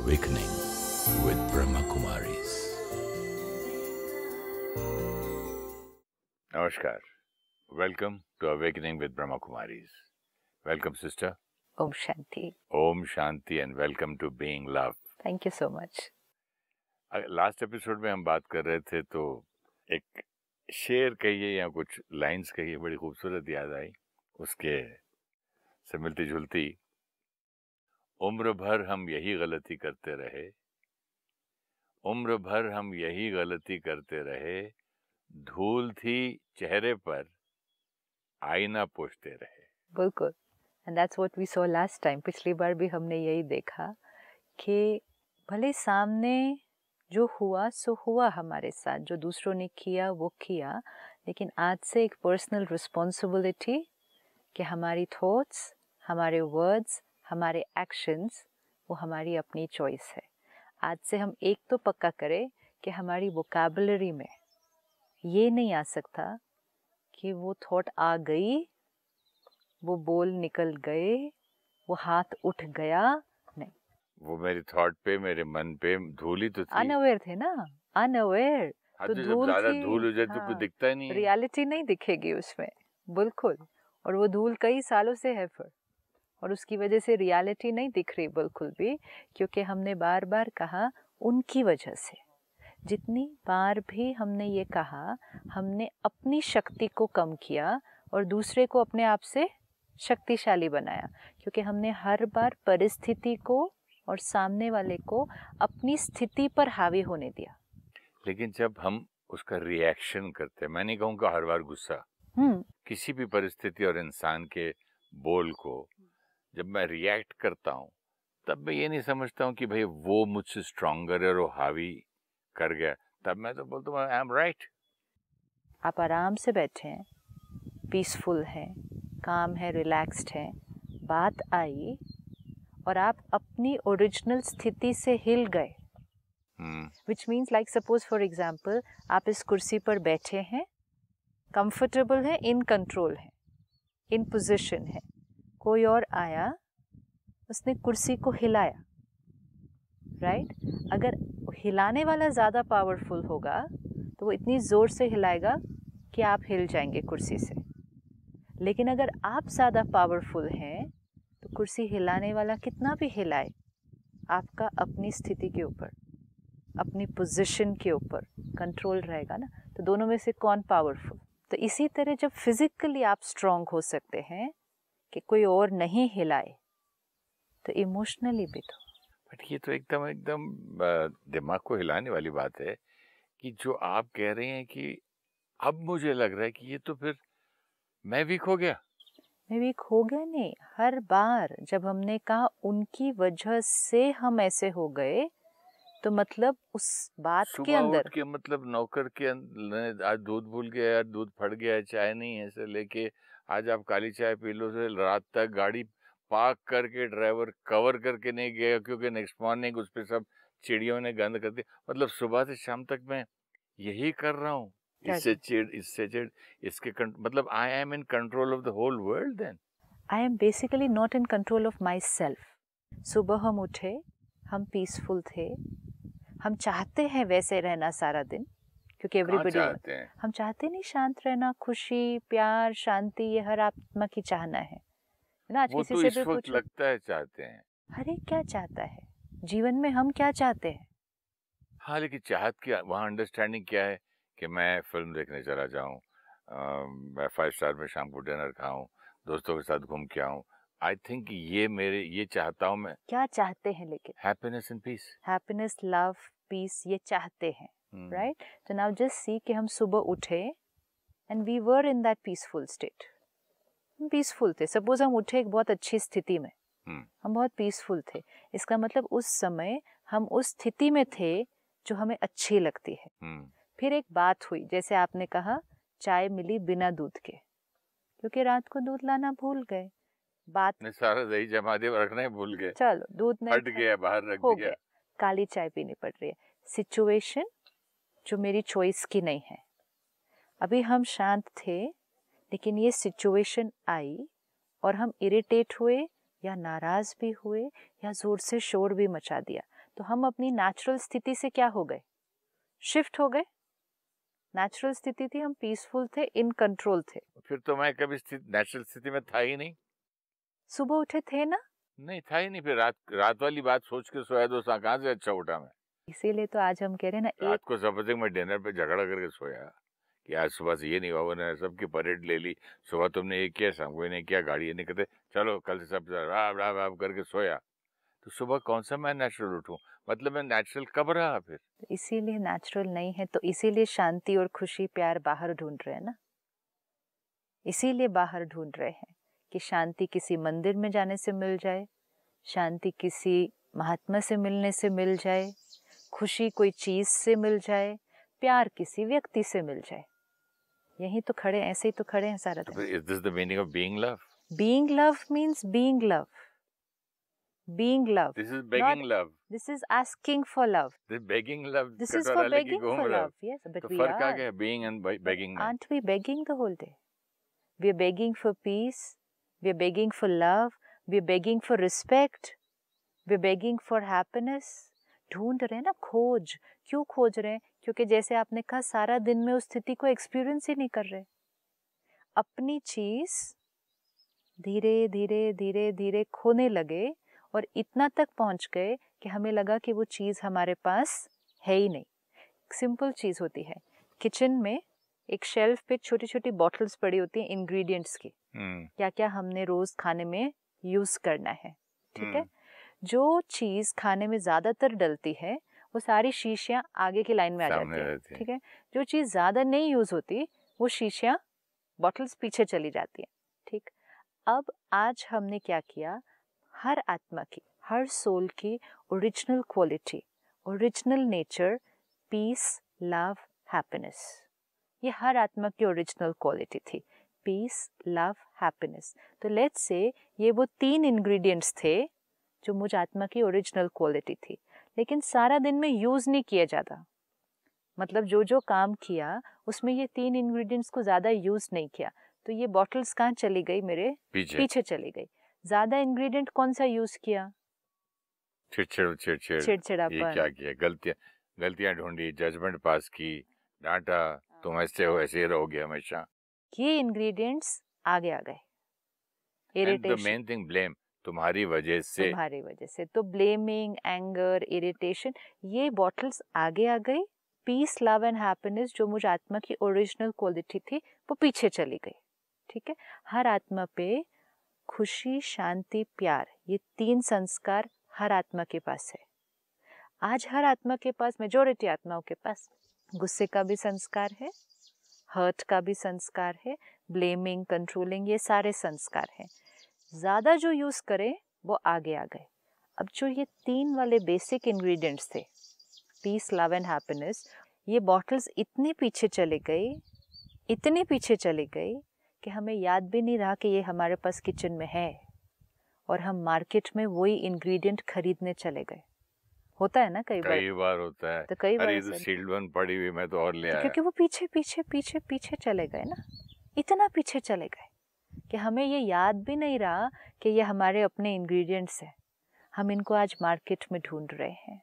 Awakening with Brahma Kumaris. Namaskar. Welcome to Awakening with Brahma Kumaris. Welcome, sister. Om Shanti. Om Shanti and welcome to Being Love. Thank you so much. Last episode में हम बात कर रहे थे तो एक शेर कहिए या कुछ लाइंस कहिए, बड़ी खूबसूरत याद आई उसके से मिलती जुलती। उम्र भर हम यही गलती करते रहे, उम्र भर हम यही गलती करते रहे, धूल थी चेहरे पर आईना पोंछते रहे। बिल्कुल। And that's what we saw last time. पिछली बार भी हमने यही देखा कि भले सामने जो हुआ सो हुआ हमारे साथ, जो दूसरों ने किया वो किया, लेकिन आज से एक पर्सनल रिस्पॉन्सिबिलिटी कि हमारी थॉट्स, हमारे वर्ड्स, हमारे एक्शंस वो हमारी अपनी चॉइस है। आज से हम एक तो पक्का करें कि हमारी वोकैबुलरी में ये नहीं आ सकता कि वो थॉट आ गई, वो बोल निकल गए, वो हाथ उठ गया, नहीं। वो मेरी थॉट पे, मेरे मन पे धूल ही तो थी। अनअवेयर थे ना, अनअवेयर। तो जब ज्यादा धूल हो जाए तो कुछ दिखता ही नहीं है। रियलिटी नहीं दिखेगी उसमें, बिल्कुल। और वो धूल कई सालों से है फिर, और उसकी वजह से रियलिटी नहीं दिख रही बिल्कुल भी, क्योंकि हमने बार बार कहा उनकी वजह से। जितनी बार भी हमने ये कहा, हमने अपनी शक्ति को कम किया और दूसरे को अपने आप से शक्तिशाली बनाया, क्योंकि हमने हर बार परिस्थिति को और सामने वाले को अपनी स्थिति पर हावी होने दिया। लेकिन जब हम उसका रिएक्शन करते हैं, मैं नहीं कहूँगा हर बार गुस्सा, किसी भी परिस्थिति और इंसान के बोल को जब मैं रिएक्ट करता हूँ, तब मैं ये नहीं समझता हूँ कि भाई वो मुझसे स्ट्रॉन्गर है और वो हावी कर गया। तब मैं तो बोलता हूँ आई एम राइट। आप आराम से बैठे हैं, पीसफुल हैं, काम है, रिलैक्स्ड हैं, बात आई और आप अपनी ओरिजिनल स्थिति से हिल गए, which means like suppose for example आप इस कुर्सी पर बैठे हैं, कंफर्टेबल है, इन कंट्रोल है, इन पोजीशन है, कोई और आया, उसने कुर्सी को हिलाया, राइट? अगर हिलाने वाला ज़्यादा पावरफुल होगा तो वो इतनी ज़ोर से हिलाएगा कि आप हिल जाएंगे कुर्सी से। लेकिन अगर आप ज़्यादा पावरफुल हैं तो कुर्सी हिलाने वाला कितना भी हिलाए, आपका अपनी स्थिति के ऊपर, अपनी पोजीशन के ऊपर कंट्रोल रहेगा ना। तो दोनों में से कौन पावरफुल? तो इसी तरह जब फिजिकली आप स्ट्रांग हो सकते हैं कि कोई और नहीं हिलाए, तो इमोशनली भी तो। बट ये तो एकदम दिमाग को हिलाने वाली बात है कि जो आप कह रहे हैं कि अब मुझे लग रहा है कि ये तो फिर मैं वीक हो गया। मैं वीक हो गया नहीं, हर बार जब हमने कहा उनकी वजह से हम ऐसे हो गए, तो मतलब उस बात के अंदर के मतलब नौकर के आज दूध भूल गया यार, दूध फट गया, चाय नहीं है, से लेके आज आप काली चाय पी लो, से रात तक गाड़ी पार्क करके ड्राइवर कवर करके नहीं गया क्योंकि नेक्स्ट मॉर्निंग उस पे सब चिड़ियों ने गंद कर दिया। मतलब सुबह से शाम तक मैं यही कर रहा हूँ, इससे चिड़ इसके मतलब I am in control of the whole world. Then I am basically not in control of my self. सुबह हम उठे, हम पीसफुल थे, हम चाहते हैं वैसे रहना सारा दिन, क्योंकि एवरीबॉडी हम चाहते नहीं शांत रहना, खुशी, प्यार, शांति, ये हर आत्मा की चाहना है ना। आज किसी से भी पूछो, लगता है चाहते हैं। अरे क्या चाहता है जीवन में, हम क्या चाहते हैं? हाँ, लेकिन चाहत की वहाँ अंडरस्टैंडिंग क्या है कि मैं फिल्म देखने चला जाऊँ, मैं 5 स्टार में शाम को डिनर खाऊं, दोस्तों के साथ घूम के आऊँ। आई थिंक ये चाहता हूँ मैं। क्या चाहते हैं? लेकिन happiness and peace, happiness, love, peace, ये चाहते हैं, राइट? तो नाउ जस्ट सी कि हम सुबह उठे and we were in that peaceful state. हम पीसफुल थे। सपोज हम उठे एक बहुत अच्छी स्थिति में, हम बहुत पीसफुल थे, इसका मतलब उस समय हम उस स्थिति में थे जो हमें अच्छी लगती है। फिर एक बात हुई, जैसे आपने कहा चाय मिली बिना दूध के, क्योंकि रात को दूध लाना भूल गए, बात ने सारा दही जमा दिया, रखना ही भूल गए, चलो दूध नहीं हट गया, बाहर रख दिया, काली चाय पीनी पड़ रही है। सिचुएशन जो मेरी चॉइस की नहीं है। अभी हम शांत थे, लेकिन ये सिचुएशन आई और हम इरिटेट हुए, या नाराज भी हुए या जोर से शोर भी मचा दिया, तो हम अपनी नेचुरल स्थिति से क्या हो गए, शिफ्ट हो गए। नेचुरल स्थिति थी, हम पीसफुल थे, इन कंट्रोल थे। फिर तो मैं कभी नेचुरल स्थिति में था ही नहीं। सुबह उठे थे ना? नहीं था ही नहीं। फिर रात वाली बात सोच के सोया तो कहाँ से अच्छा उठा मैं। इसीलिए तो आज हम कह रहे हैं ना, रात को सपोज मैं डिनर पे झगड़ा करके सोया कि आज सुबह से ये नहीं हुआ, उन्होंने सबकी परेड ले ली, सुबह तुमने ये किया, शाम को ये नहीं किया, गाड़ी ये नहीं करते, चलो कल से सब राब राब राब करके सोया, तो सुबह कौन सा मैं नेचुरल उठूं? मतलब मैं नेचुरल कब रहा फिर? इसीलिए नेचुरल नहीं है, तो इसीलिए शांति और खुशी प्यार बाहर ढूंढ रहे हैं ना। इसीलिए बाहर ढूंढ रहे हैं कि शांति किसी मंदिर में जाने से मिल जाए, शांति किसी महात्मा से मिलने से मिल जाए, खुशी कोई चीज से मिल जाए, प्यार किसी व्यक्ति से मिल जाए। यही तो खड़े, ऐसे ही तो खड़े हैं सारा दिन। Is this the meaning of being love? Being love means being love. Being love. This is begging love. This is asking for love. This begging love. This is for begging for love. Yes, but तो we फर्क आ are. गया being and begging में? Aren't we begging the whole day? We are begging for peace. We are begging for love. We are begging for respect. We are begging for happiness. ढूंढ रहे हैं ना, खोज। क्यों खोज रहे हैं? क्योंकि जैसे आपने कहा, सारा दिन में उस स्थिति को एक्सपीरियंस ही नहीं कर रहे। अपनी चीज धीरे धीरे धीरे धीरे खोने लगे और इतना तक पहुंच गए कि हमें लगा कि वो चीज हमारे पास है ही नहीं। सिंपल चीज होती है, किचन में एक शेल्फ पे छोटी छोटी बॉटल्स पड़ी होती हैं इंग्रेडिएंट्स की, क्या क्या हमने रोज खाने में यूज करना है, ठीक है। जो चीज खाने में ज्यादातर डलती है वो सारी शीशियां आगे की लाइन में आ जाती है, ठीक है। जो चीज ज्यादा नहीं यूज होती वो शीशियां, बॉटल्स पीछे चली जाती हैं, ठीक। अब आज हमने क्या किया, हर आत्मा की, हर सोल की original quality, original nature, peace, love, happiness, ये हर आत्मा की ओरिजिनल क्वालिटी थी, पीस, लव, हैप्पीनेस। तो लेट्स से ये वो 3 इंग्रेडिएंट्स थे जो मुझ आत्मा की ओरिजिनल क्वालिटी थी, लेकिन सारा दिन में यूज नहीं किया जाता। मतलब जो जो काम किया उसमें ये 3 इंग्रेडिएंट्स को ज्यादा यूज नहीं किया, तो ये बॉटल्स कहाँ चली गई, मेरे पीछे चली गई। ज्यादा इंग्रेडिएंट कौन सा यूज किया? चिड़चिड़ापन। ये क्या किया? गलतियां ढूंढी, जजमेंट पास की, डांटा, तुम ऐसे हो, ऐसे रहोगे हमेशा। ये इंग्रेडिएंट्स आगे आ गए। Irritation, the main thing, blame, तुम्हारी वजह से। तो ब्लेमिंग, एंगर, इरिटेशन, ये बॉटल्स आगे आ गई। पीस, लव एंड हैप्पीनेस जो मुझ आत्मा की ओरिजिनल क्वालिटी थी वो पीछे चली गई, ठीक है। हर आत्मा पे खुशी, शांति, प्यार, ये 3 संस्कार हर आत्मा के पास है। आज हर आत्मा के पास, मेजॉरिटी आत्माओं के पास गुस्से का भी संस्कार है, हर्ट का भी संस्कार है, ब्लेमिंग, कंट्रोलिंग, ये सारे संस्कार हैं। ज्यादा जो यूज करें वो आगे आ गए। अब जो ये 3 वाले बेसिक इंग्रेडिएंट्स थे, पीस, लव एंड हैप्पीनेस, ये बॉटल्स इतनी पीछे चली गई कि हमें याद भी नहीं रहा कि ये हमारे पास किचन में है, और हम मार्केट में वही इंग्रेडिएंट खरीदने चले गए। होता है ना कई बार होता है। तो कई बार तो सील्ड वन पड़ी हुई, मैं तो और ले आया, क्योंकि वो पीछे चले गए ना, इतना पीछे चले गए कि हमें ये याद भी नहीं रहा कि ये हमारे अपने इंग्रेडिएंट्स हैं। हम इनको आज मार्केट में ढूंढ रहे हैं।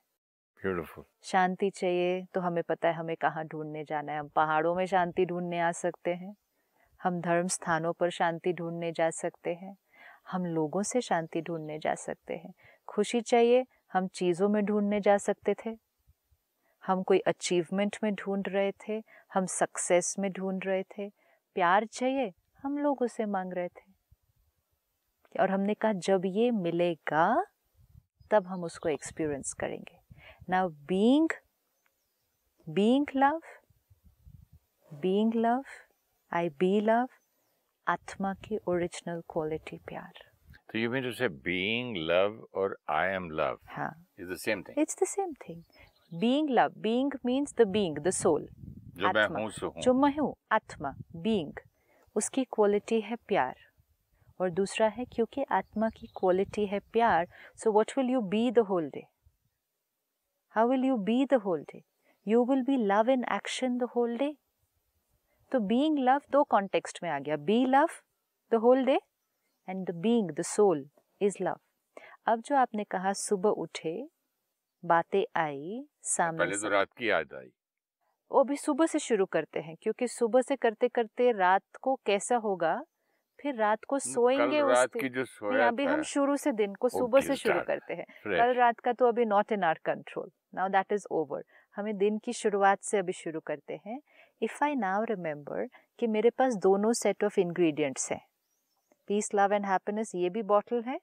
ब्यूटीफुल। शांति चाहिए तो हमें पता है हमें कहाँ ढूंढने जाना है। हम पहाड़ों में शांति ढूंढने आ सकते हैं, हम धर्म स्थानों पर शांति ढूंढने जा सकते हैं, हम लोगों से शांति ढूंढने जा सकते हैं। खुशी चाहिए, हम चीज़ों में ढूंढने जा सकते थे, हम कोई अचीवमेंट में ढूंढ रहे थे, हम सक्सेस में ढूंढ रहे थे। प्यार चाहिए, हम लोगों से मांग रहे थे, और हमने कहा जब ये मिलेगा तब हम उसको एक्सपीरियंस करेंगे। Now being love, I be love, आत्मा की ओरिजिनल क्वालिटी प्यार। तो you mean to say being love और आई एम लव, हाँ, is the same thing? It's the same thing. Being love, being means the being, the soul, जो मैं हूँ सो हूँ, जो मैं हूँ, आत्मा, बीइंग, उसकी क्वालिटी है प्यार। और दूसरा है क्योंकि आत्मा की क्वालिटी है प्यार, so what will you be the whole day? How will you be the whole day? You will be love in action the whole day. तो बीइंग लव 2 कॉन्टेक्स्ट में आ गया, be love the whole day and the being, the soul is love. अब जो आपने कहा सुबह उठे, बातें आई सामने पहले से, तो रात की याद आई। वो भी सुबह से शुरू करते हैं, क्योंकि सुबह से करते करते रात को कैसा होगा, फिर रात को सोएंगे कल उस रात दिन। की जो नहीं, सोया अभी था, हम शुरू से दिन को सुबह से शुरू start, करते हैं। fresh. कल रात का तो अभी not in our control, now that is over. हमें दिन की शुरुआत से अभी शुरू करते हैं। इफ आई नाउ रिमेम्बर कि मेरे पास दोनों सेट ऑफ इंग्रेडिएंट्स हैं, पीस, लव एंड हैप्पीनेस ये भी बॉटल है,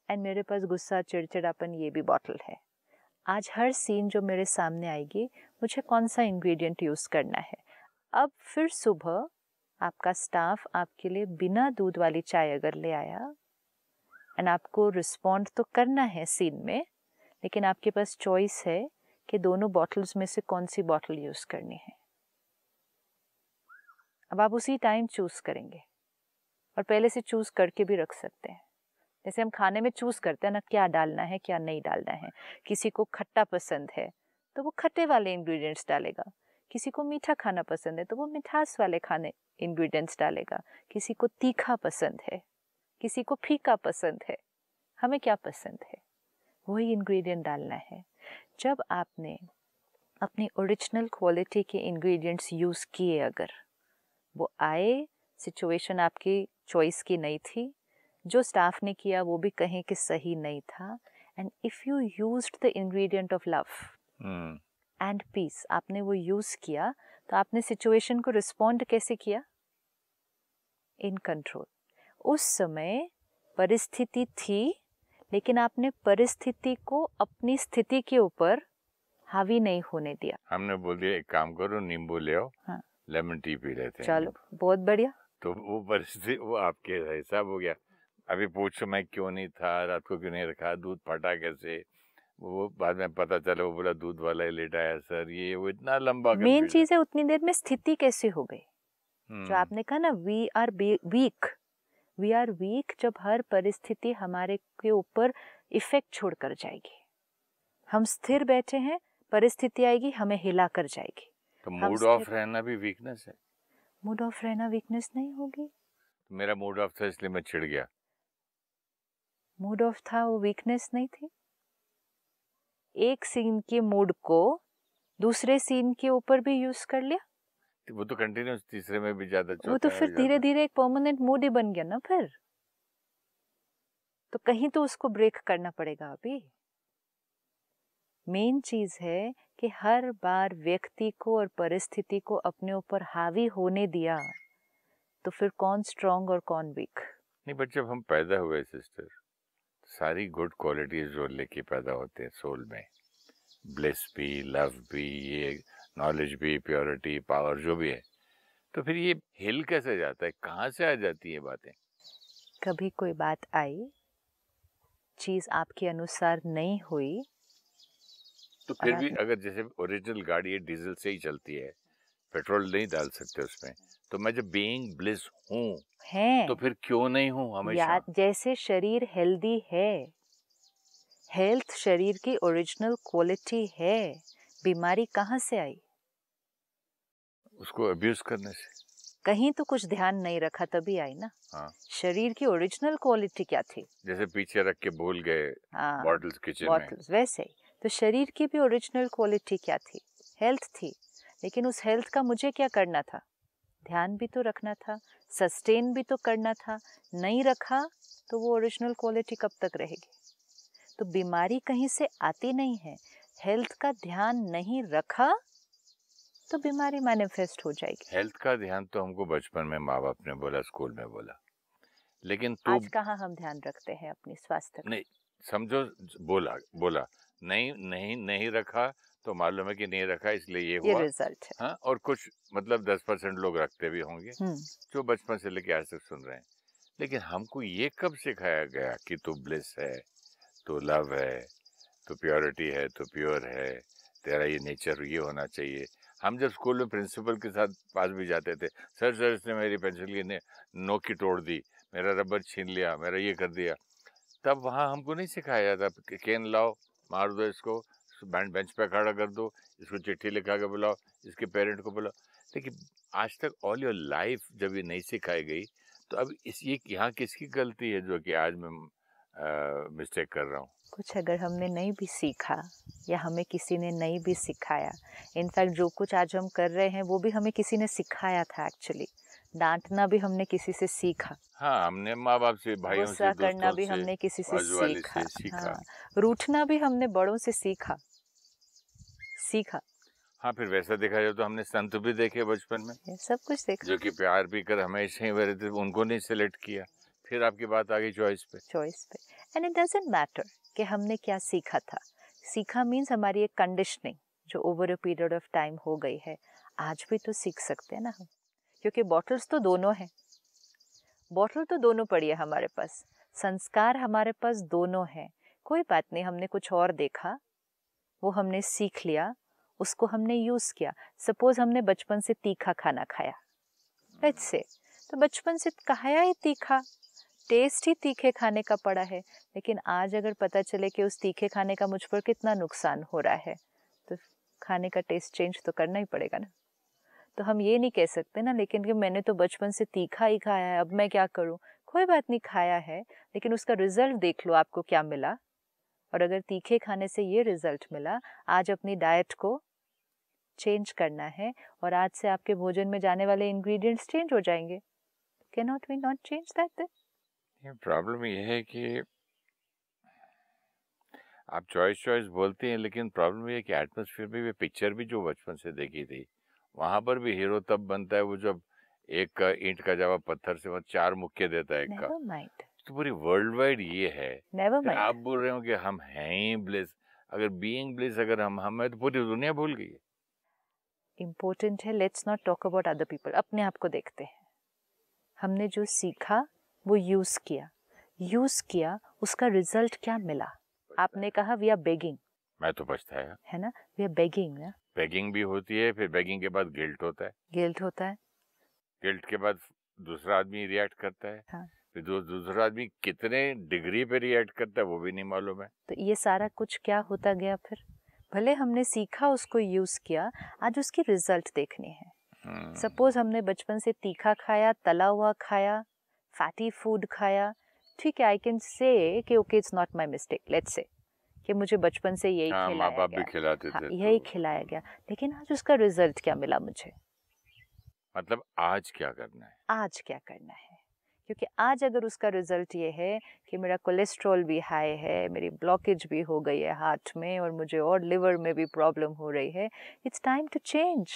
एंड मेरे पास गुस्सा, चिड़चिड़ापन ये भी बॉटल है। आज हर सीन जो मेरे सामने आएगी, मुझे कौन सा इंग्रेडिएंट यूज करना है। अब फिर सुबह आपका स्टाफ आपके लिए बिना दूध वाली चाय अगर ले आया, एंड आपको रिस्पॉन्ड तो करना है सीन में, लेकिन आपके पास चॉइस है कि दोनों बॉटल्स में से कौन सी बॉटल यूज करनी है। अब आप उसी टाइम चूज करेंगे, और पहले से चूज करके भी रख सकते हैं। जैसे हम खाने में चूज करते हैं ना, क्या डालना है क्या नहीं डालना है। किसी को खट्टा पसंद है तो वो खट्टे वाले इंग्रेडिएंट्स डालेगा, किसी को मीठा खाना पसंद है तो वो मिठास वाले खाने इंग्रेडिएंट्स डालेगा, किसी को तीखा पसंद है, किसी को फीका पसंद है। हमें क्या पसंद है वही इंग्रेडिएंट डालना है। जब आपने अपनी ओरिजिनल क्वालिटी के इंग्रेडिएंट्स यूज किए, अगर वो आए, सिचुएशन आपकी चॉइस की नहीं थी, जो स्टाफ ने किया वो भी कहें कि सही नहीं था, and if you used the ingredient of love and peace, आपने वो यूज किया, तो आपने सिचुएशन को रिस्पॉन्ड कैसे किया? In control. उस समय परिस्थिति थी, लेकिन आपने परिस्थिति को अपनी स्थिति के ऊपर हावी नहीं होने दिया। हमने बोल दिया एक काम करो, नींबू ले आओ, हाँ, लेमन टी पी लेते हैं। चलो बहुत बढ़िया। तो वो परिस्थिति वो आपके हिसाब हो गया। अभी पूछो मैं क्यों नहीं था, रात को क्यों नहीं रखा, दूध फटा कैसे, वो बाद में पता चला वो बोला दूध वाला ही लेट आया सर, ये वो इतना लंबा। मेन चीज है उतनी देर में स्थिति कैसे हो गई। जो आपने कहा ना, वी आर वीक जब हर परिस्थिति हमारे के ऊपर इफेक्ट छोड़ कर जाएगी। हम स्थिर बैठे हैं, परिस्थिति आएगी हमें हिला कर जाएगी। तो मूड ऑफ रहना भी वीकनेस है। मूड ऑफ रहना वीकनेस नहीं होगी। तो मेरा मूड ऑफ था इसलिए मैं चिढ़ गया। मूड ऑफ था, वो वीकनेस नहीं थी। एक सीन के मूड को दूसरे सीन के ऊपर भी यूज कर लिया, वो तो कंटिन्यूस तीसरे में भी ज्यादा, वो तो फिर धीरे धीरे एक परमानेंट मूड ही बन गया ना। फिर तो कहीं तो उसको ब्रेक करना पड़ेगा। अभी मेन चीज है कि हर बार व्यक्ति को और परिस्थिति को अपने ऊपर हावी होने दिया तो फिर कौन स्ट्रांग और कौन वीक। नहीं, बट जब हम पैदा हुए सिस्टर, सारी गुड क्वालिटीज जो लेके पैदा होते हैं सोल में, ब्लिस भी, लव भी, ये नॉलेज भी, प्योरिटी, पावर जो भी है, तो फिर ये हिल कैसे जाता है, कहाँ से आ जाती है बातें? कभी कोई बात आई, चीज आपके अनुसार नहीं हुई, तो फिर भी अगर जैसे ओरिजिनल गाड़ी है डीजल से ही चलती है, पेट्रोल नहीं डाल सकते उसमें, तो मैं जब बीइंग ब्लिस हूँ तो फिर क्यों नहीं हूँ हमेशा? जैसे शरीर हेल्दी है, हेल्थ शरीर की ओरिजिनल क्वालिटी है, बीमारी कहाँ से आई? उसको अब्यूज करने से। कहीं तो कुछ ध्यान नहीं रखा तभी आई ना। हाँ। शरीर की ओरिजिनल क्वालिटी क्या थी? जैसे पीछे रख के भूल गए बॉटल्स किचन में, वैसे ही तो शरीर की भी ओरिजिनल क्वालिटी क्या थी? हेल्थ थी। लेकिन उस हेल्थ का मुझे क्या करना था? ध्यान भी तो रखना था, सस्टेन भी तो करना था। नहीं रखा तो वो ओरिजिनल क्वालिटी कब तक रहेगी? तो बीमारी कहीं से आती नहीं है। हेल्थ का ध्यान नहीं रखा तो बीमारी मैनिफेस्ट हो जाएगी। हेल्थ का ध्यान तो हमको बचपन में माँ बाप ने बोला, स्कूल में बोला, लेकिन तो आज कहाँ हम ध्यान रखते हैं अपनी स्वास्थ्य का? नहीं, समझो बोला नहीं रखा तो मालूम है कि नहीं रखा इसलिए ये हुआ, रिजल्ट है। हाँ, और कुछ मतलब 10% लोग रखते भी होंगे जो बचपन से लेके आज तक सुन रहे हैं। लेकिन हमको ये कब सिखाया गया कि तू ब्लिस है, तो लव है, तो प्योरिटी है, तो प्योर है, तेरा ये नेचर ये होना चाहिए। हम जब स्कूल में प्रिंसिपल के साथ पास भी जाते थे, सर इसने मेरी पेंसिल की नोक की तोड़ दी, मेरा रबर छीन लिया, मेरा ये कर दिया, तब वहाँ हमको नहीं सिखाया जाता कि केन लाओ, मार दो इसको, बेंच पे खड़ा कर दो, इसको चिट्ठी लिखा के बुलाओ, इसके पेरेंट को बुलाओ। लेकिन आज तक ऑल योर लाइफ जब ये नहीं सिखाई गई, तो अब ये यहाँ किसकी गलती है जो कि आज मैं मिस्टेक कर रहा हूँ? कुछ अगर हमने नहीं भी सीखा या हमें किसी ने नहीं भी सिखाया, इनफैक्ट जो कुछ आज हम कर रहे हैं वो भी हमें किसी ने सिखाया था एक्चुअली। डांटना भी हमने किसी से सीखा, हाँ, हमने माँ बाप से, भाइयों से, गुस्सा करना दोस्तों भी से, हमने किसी से बाजू वाले सीखा, से सीखा। हाँ, रूठना भी हमने बड़ों से सीखा। हाँ, फिर वैसा देखा जाए तो हमने संत भी देखे बचपन में, ये सब कुछ देखा। जो कि प्यार भी कर हमेशा ही रहते, उनको नहीं सिलेक्ट किया। फिर आपकी बात आ गई चॉइस पे। एंड इट डजंट मैटर कि हमने क्या सीखा था। सीखा मीन्स हमारी एक कंडीशनिंग जो over a period of time हो गई है। आज भी तो सीख सकते हैं ना हम, क्योंकि बॉटल्स तो दोनों हैं, बॉटल तो दोनों पड़ी है हमारे पास, संस्कार हमारे पास दोनों हैं। कोई बात नहीं, हमने कुछ और देखा, वो हमने सीख लिया, उसको हमने यूज किया। सपोज हमने बचपन से तीखा खाना खाया, लेट्स से, तो बचपन से खाया ही तीखा, टेस्ट ही तीखे खाने का पड़ा है। लेकिन आज अगर पता चले कि उस तीखे खाने का मुझ पर कितना नुकसान हो रहा है, तो खाने का टेस्ट चेंज तो करना ही पड़ेगा ना। तो हम ये नहीं कह सकते ना, लेकिन कि मैंने तो बचपन से तीखा ही खाया है, अब मैं क्या करूं। कोई बात नहीं, खाया है, लेकिन उसका रिजल्ट देख लो आपको क्या मिला। और अगर तीखे खाने से ये रिजल्ट मिला, आज अपनी डाइट को चेंज करना है और आज से आपके भोजन में जाने वाले इंग्रेडिएंट्स चेंज हो जाएंगे। Can not we not change that? Problem ये है कि आप चॉइस बोलते हैं, लेकिन प्रॉब्लम ये है कि एटमॉस्फेयर में भी, पिक्चर भी जो बचपन से देखी थी, वहां पर भी हीरो तब बनता है वो जब एक का ईंट का जवाब पत्थर से वो 4 मुक्के देता है एक का। नेवर माइंड, तो पूरी वर्ल्ड वाइड ये है। नेवर फिर आप माइंड। बोल रहे हो कि हम हैं ही ब्लिस। अगर बीइंग ब्लिस अगर हम है तो पूरी दुनिया भूल गई है। इम्पोर्टेंट है, let's not talk about other people, अपने आप को देखते हैं। हमने जो सीखा वो यूज किया, उसका रिजल्ट क्या मिला। आपने कहा वी आर बेगिंग, मैं तो पछताया, है ना, वी आर बेगिंग ना। बेगिंग भी होती है, फिर बेगिंग के बाद गिल्ट होता है, गिल्ट होता है, गिल्ट के बाद दूसरा आदमी रिएक्ट करता है। हाँ। फिर दूसरा आदमी कितने डिग्री पे रिएक्ट करता है वो भी नहीं मालूम है। तो ये सारा कुछ क्या होता गया फिर। भले हमने सीखा, उसको यूज किया, आज उसकी रिजल्ट देखने हैं। सपोज हमने बचपन से तीखा खाया, तला हुआ खाया, फैटी फूड खाया, ठीक है, आई कैन से कि okay it's not my mistake, let's say कि मुझे बचपन से यही हाँ, खिलाया माँ बाप गया, भी खिलाते हाँ, थे यही तो खिलाया गया। लेकिन आज उसका रिजल्ट क्या मिला मुझे, मतलब आज क्या करना है, आज क्या करना है। क्योंकि आज अगर उसका रिजल्ट ये है कि मेरा कोलेस्ट्रॉल भी हाई है, मेरी ब्लॉकेज भी हो गई है हार्ट में, और मुझे और लिवर में भी प्रॉब्लम हो रही है, इट्स टाइम टू चेंज।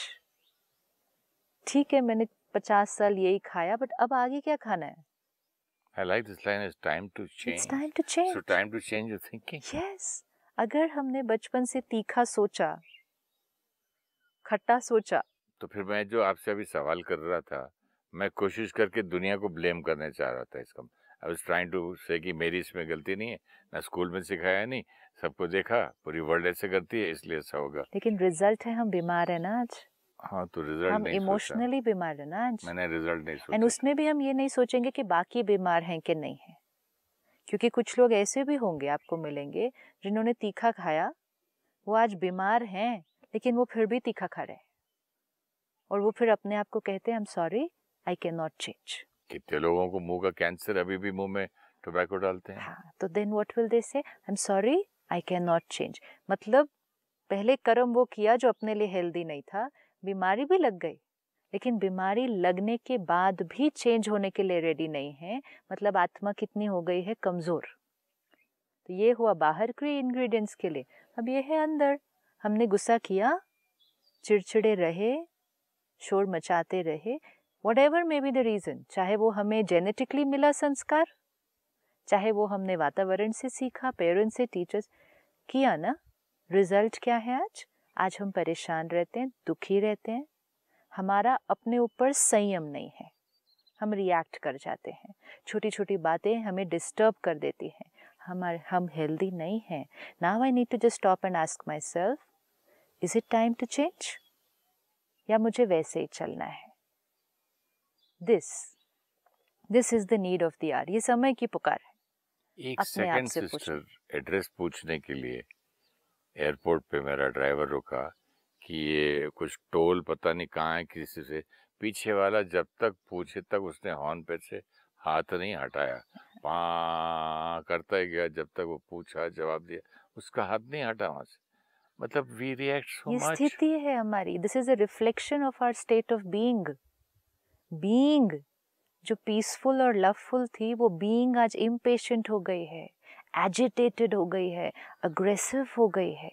ठीक है, मैंने 50 साल यही खाया, बट अब आगे क्या खाना है। I like this line, is time to change. It's time to change. So time to change your thinking. Yes. अगर हमने बचपन से तीखा सोचा, खट्टा सोचा, तो फिर मैं जो आपसे अभी सवाल कर रहा था, मैं कोशिश करके दुनिया को ब्लेम करने चाह रहा था इसका। I was trying to say कि मेरी इसमें गलती नहीं है, ना स्कूल में सिखाया नहीं, सबको देखा, पूरी वर्ल्ड ऐसे करती है इसलिए ऐसा होगा। लेकिन रिजल्ट है हम बीमार है ना आज। हाँ, तो रिजल्ट हम नहीं इमोशनली बीमार है ना आज। मैंने रिजल्ट नहीं सोचा। एंड उसमें भी हम ये नहीं सोचेंगे कि बाकी बीमार हैं कि नहीं है, क्योंकि कुछ लोग ऐसे भी होंगे आपको मिलेंगे जिन्होंने तीखा खाया, वो आज बीमार हैं, लेकिन वो फिर भी तीखा खा रहे हैं, और वो फिर अपने आप को कहते हैं I am sorry, I can not change. कितने लोगों को मुंह का कैंसर, अभी भी मुंह में टोबैको डालते हैं। हाँ, तो देन व्हाट विल दे से, I am sorry, I can not change. मतलब पहले कर्म वो किया जो अपने लिए हेल्दी नहीं था, बीमारी भी लग गई, लेकिन बीमारी लगने के बाद भी चेंज होने के लिए रेडी नहीं है। मतलब आत्मा कितनी हो गई है कमजोर। तो ये हुआ बाहर के इंग्रेडिएंट्स के लिए, अब ये है अंदर। हमने गुस्सा किया, चिड़चिड़े रहे, शोर मचाते रहे, whatever may be the reason, चाहे वो हमें जेनेटिकली मिला संस्कार, चाहे वो हमने वातावरण से सीखा, पेरेंट्स से, टीचर्स किया ना। रिजल्ट क्या है आज? आज हम परेशान रहते हैं, दुखी रहते हैं, हमारा अपने ऊपर संयम नहीं है, हम रिएक्ट कर जाते हैं, छोटी छोटी बातें हमें डिस्टर्ब कर देती हैं, हम हेल्दी नहीं हैं। Now I need to just stop and ask my self, is it time to change, या मुझे वैसे ही चलना है। This is the need of the hour, ये समय की पुकार है। एक सेकंड सिस्टर, एड्रेस पूछने के लिए एयरपोर्ट पे मेरा ड्राइवर रुका कि ये कुछ टोल पता नहीं कहाँ है, किसी से। पीछे वाला जब तक पूछे तक उसने हॉर्न पे से हाथ नहीं हटाया, पा करता ही गया जब तक वो पूछा, जवाब दिया, उसका हाथ नहीं हटा वहां से। मतलब वी रिएक्ट सो ये मच। स्थिति है हमारी, this is a reflection of our state of being. Being जो पीसफुल और लवफुल थी, वो बीइंग आज इम्पेशेंट हो गई है, एजिटेटेड हो गई है, अग्रेसिव हो गई है,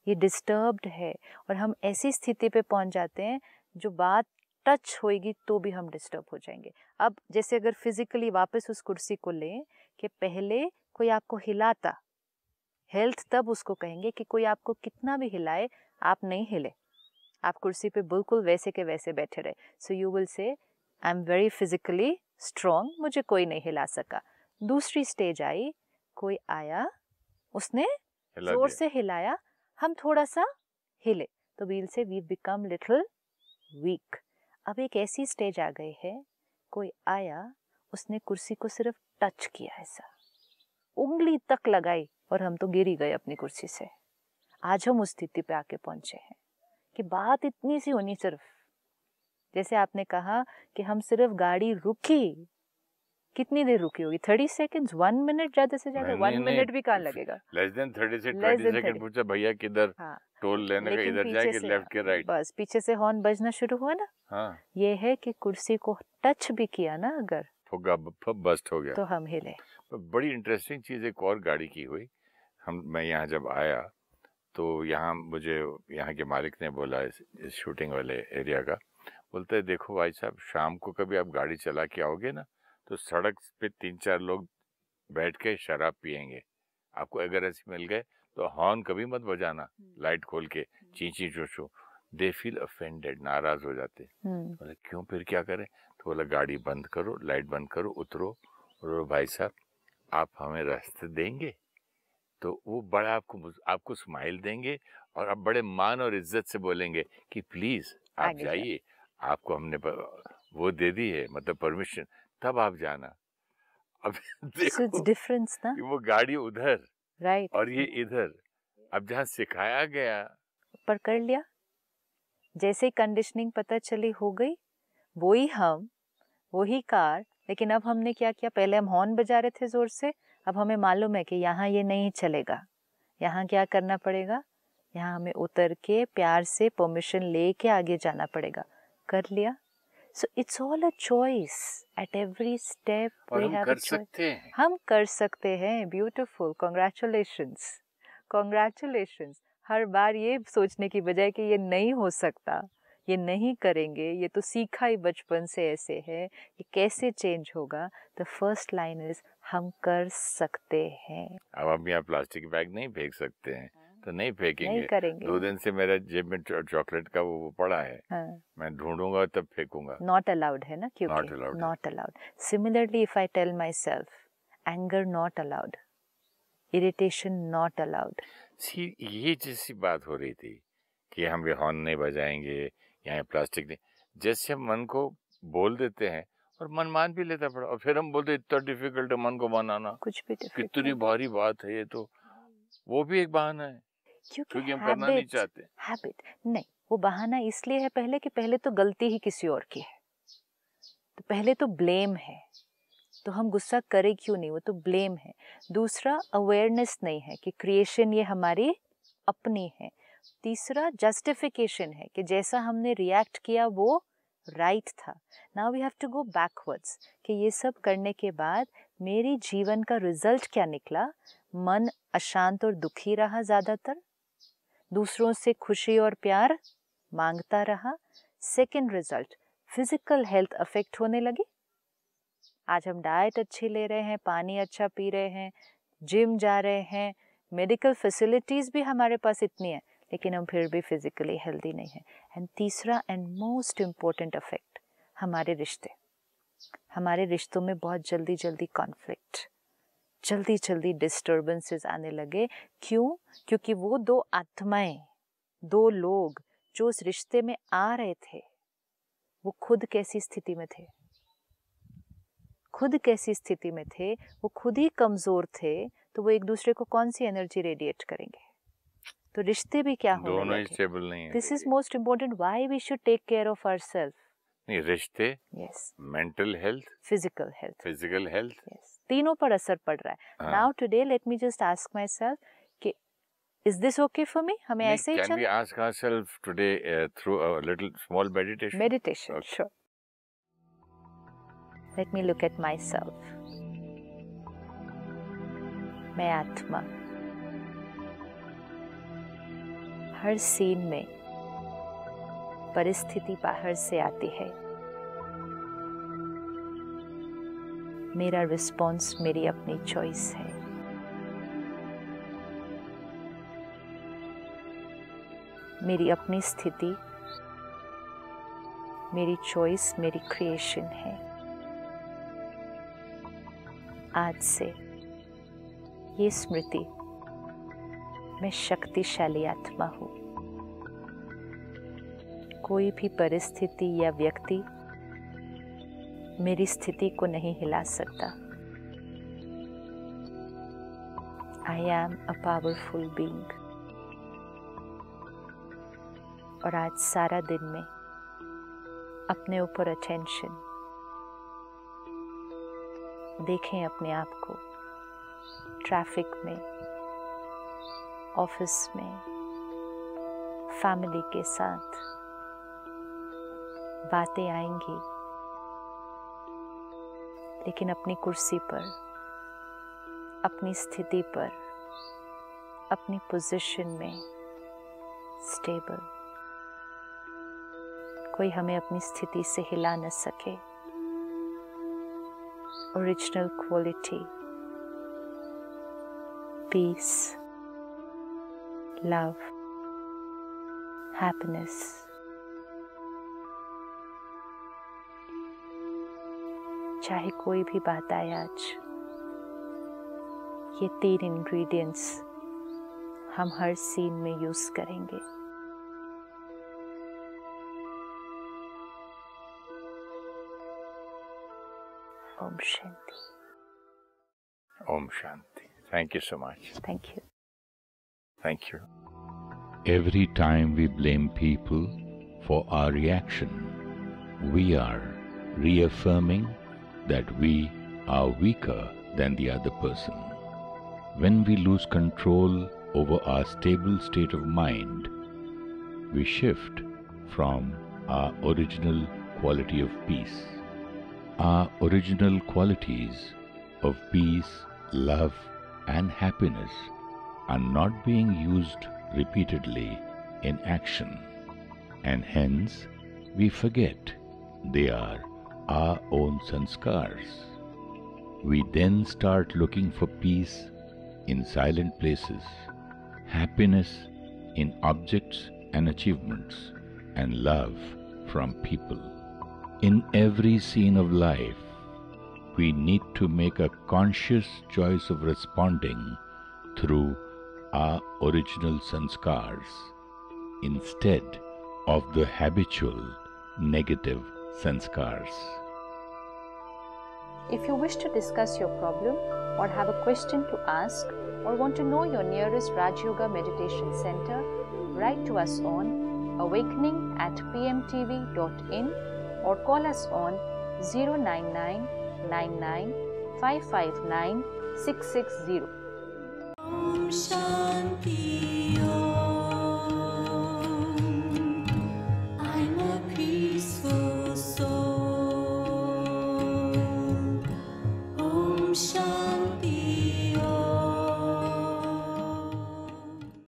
ये डिस्टर्ब्ड है। और हम ऐसी स्थिति पे पहुंच जाते हैं जो बात टच होएगी तो भी हम डिस्टर्ब हो जाएंगे। अब जैसे अगर फिजिकली वापस उस कुर्सी को लें कि पहले कोई आपको हिलाता, हेल्थ तब उसको कहेंगे कि कोई आपको कितना भी हिलाए आप नहीं हिले, आप कुर्सी पे बिल्कुल वैसे के वैसे बैठे रहे। So you will say I am very physically strong, मुझे कोई नहीं हिला सका। दूसरी स्टेज आई, कोई आया, उसने जोर से हिलाया, हम थोड़ा सा हिले, तो वील से वी बिकम लिटिल वीक। अब एक ऐसी स्टेज आ गई है, कोई आया, उसने कुर्सी को सिर्फ टच किया, ऐसा उंगली तक लगाई और हम तो गिर ही गए अपनी कुर्सी से। आज हम उस स्थिति पे आके पहुंचे हैं कि बात इतनी सी होनी, सिर्फ जैसे आपने कहा कि हम सिर्फ गाड़ी रुकी, कितनी देर रुकी होगी? 30 सेकंड्स, 1 मिनट, ज्यादा से ज्यादा 1 मिनट भी कहाँ लगेगा? लेस देन 30 से 20 सेकंड पूछा भैया किधर, हाँ, टोल लेने का इधर जाएंगे, लेफ्ट के राइट, बस पीछे से हॉर्न बजना शुरू हुआ ना। हाँ, ये है कि कुर्सी को टच भी किया ना अगर, बस्ट हो गया तो हम हिले। बड़ी इंटरेस्टिंग चीज एक और गाड़ी की हुई। मैं यहाँ जब आया तो यहाँ मुझे यहाँ के मालिक ने बोला, इस शूटिंग वाले एरिया का, बोलते हैं देखो भाई साहब, शाम को कभी आप गाड़ी चला के आओगे ना तो सड़क पे 3-4 लोग बैठ के शराब पियेंगे, आपको अगर ऐसे मिल गए तो हॉर्न कभी मत बजाना, लाइट खोल के चींची चूचू, दे फील ऑफेंडेड, नाराज हो जाते। बोले क्यों, फिर क्या करें? तो बोला गाड़ी बंद करो, लाइट बंद करो, उतरो, और भाई साहब आप हमें रास्ते देंगे, तो वो बड़ा आपको स्माइल देंगे और आप बड़े मान और इज्जत से बोलेंगे कि प्लीज आप जाइए, आपको हमने वो दे दी है, मतलब परमिशन, तब आप जाना। अब देखो डिफरेंस ना, वो गाड़ी उधर, राइट, और ये इधर, अब जहाँ सिखाया गया पर कर लिया, जैसे ही कंडीशनिंग पता चली हो गई, वही हम, वही कार, लेकिन अब हमने क्या किया? पहले हम हॉर्न बजा रहे थे जोर से, अब हमें मालूम है कि यहाँ ये नहीं चलेगा, यहाँ क्या करना पड़ेगा? यहाँ हमें उतर के प्यार से परमिशन लेके आगे जाना पड़ेगा। कर लिया। So it's all a choice, at every step we have a choice. हम कर सकते हैं। Beautiful, congratulations, congratulations. हर बार ये सोचने की बजाय कि ये नहीं हो सकता, ये नहीं करेंगे, ये तो सीखा ही बचपन से ऐसे है, ये कैसे चेंज होगा? द फर्स्ट लाइन इज हम कर सकते हैं। अब हम यहाँ प्लास्टिक बैग नहीं फेंक सकते हैं, तो नहीं फेंकेंगे, नहीं करेंगे। 2 दिन से मेरे जेब में चॉकलेट का वो पड़ा है, मैं ढूंढूंगा तब फेंकूंगा। नॉट अलाउड है ना, क्योंकि not allowed. Similarly if I tell my self, anger not allowed, irritation not allowed. ये जैसी बात हो रही थी कि हम ये हॉर्न नहीं बजाएंगे, यहाँ प्लास्टिक नहीं, जैसे हम मन को बोल देते हैं और मन मान भी लेता पड़ा, और फिर हम बोलते इतना डिफिकल्ट है मन को मनाना, कुछ भी कितनी भारी बात है ये, तो वो भी एक बहाना है क्योंकि हम करना नहीं चाहते। हैबिट नहीं, वो बहाना इसलिए है पहले कि पहले तो गलती ही किसी और की है, तो पहले तो ब्लेम है, तो हम गुस्सा करें क्यों नहीं, वो तो ब्लेम है। दूसरा अवेयरनेस नहीं है कि क्रिएशन ये हमारी अपनी है। तीसरा जस्टिफिकेशन है कि जैसा हमने रिएक्ट किया वो राइट था। Now we have to go backwards कि ये सब करने के बाद मेरी जीवन का रिजल्ट क्या निकला? मन अशांत और दुखी रहा, ज़्यादातर दूसरों से खुशी और प्यार मांगता रहा। Second result, physical health affect होने लगी। आज हम डाइट अच्छी ले रहे हैं, पानी अच्छा पी रहे हैं, जिम जा रहे हैं, मेडिकल फैसिलिटीज़ भी हमारे पास इतनी है, लेकिन हम फिर भी फिजिकली हेल्दी नहीं हैं। एंड तीसरा एंड मोस्ट इम्पोर्टेंट इफेक्ट, हमारे रिश्ते। हमारे रिश्तों में बहुत जल्दी जल्दी कॉन्फ्लिक्ट, जल्दी जल्दी डिस्टर्बेंसेस आने लगे। क्यों? क्योंकि वो दो आत्माएं, दो लोग जो उस रिश्ते में आ रहे थे, वो खुद कैसी स्थिति में थे, खुद कैसी स्थिति में थे, वो खुद ही कमजोर थे, तो वो एक दूसरे को कौन सी एनर्जी रेडिएट करेंगे? तो रिश्ते भी क्या होने लगे? दोनों ही स्टेबल नहीं है। This is most important, why we should take care of ourself. नहीं, रिश्ते, yes, mental health, physical health, yes, तीनों पर असर पड़ रहा है. Now today let me just ask my self is this okay for me? हमें ऐसे ही Can we ask ourselves today through a little small meditation? Meditation, Okay. sure. Let me look at myself. मैं आत्मा. हर scene में परिस्थिति बाहर से आती है. मेरा रिस्पॉन्स मेरी अपनी चॉइस है. मेरी अपनी स्थिति, मेरी चॉइस, मेरी क्रिएशन है. आज से ये स्मृति, मैं शक्तिशाली आत्मा हूँ. कोई भी परिस्थिति या व्यक्ति मेरी स्थिति को नहीं हिला सकता. I am a powerful being. और आज सारा दिन में अपने ऊपर अटेंशन. देखें अपने आप को ट्रैफिक में, ऑफिस में, फैमिली के साथ. बातें आएंगी, लेकिन अपनी कुर्सी पर, अपनी स्थिति पर, अपनी पोजीशन में स्टेबल. कोई हमें अपनी स्थिति से हिला न सके. Original quality, peace, love, happiness. चाहे कोई भी बात आए आज, ये 3 इंग्रेडिएंट्स हम हर सीन में यूज करेंगे. Om Shanti. Om Shanti. Thank you so much. Thank you. Thank you. Every time we blame people for our reaction, we are reaffirming that we are weaker than the other person. When we lose control over our stable state of mind, we shift from our original quality of peace. Our original qualities of peace, love, and happiness are not being used repeatedly in action, and hence we forget they are our own sanskars. We then start looking for peace in silent places, happiness in objects and achievements, and love from people. In every scene of life, we need to make a conscious choice of responding through our original sanskars instead of the habitual negative sanskars. If you wish to discuss your problem or have a question to ask or want to know your nearest Raj Yoga Meditation Center, write to us on awakening@pmtv.in or call us on 09999559660. Om Shanti.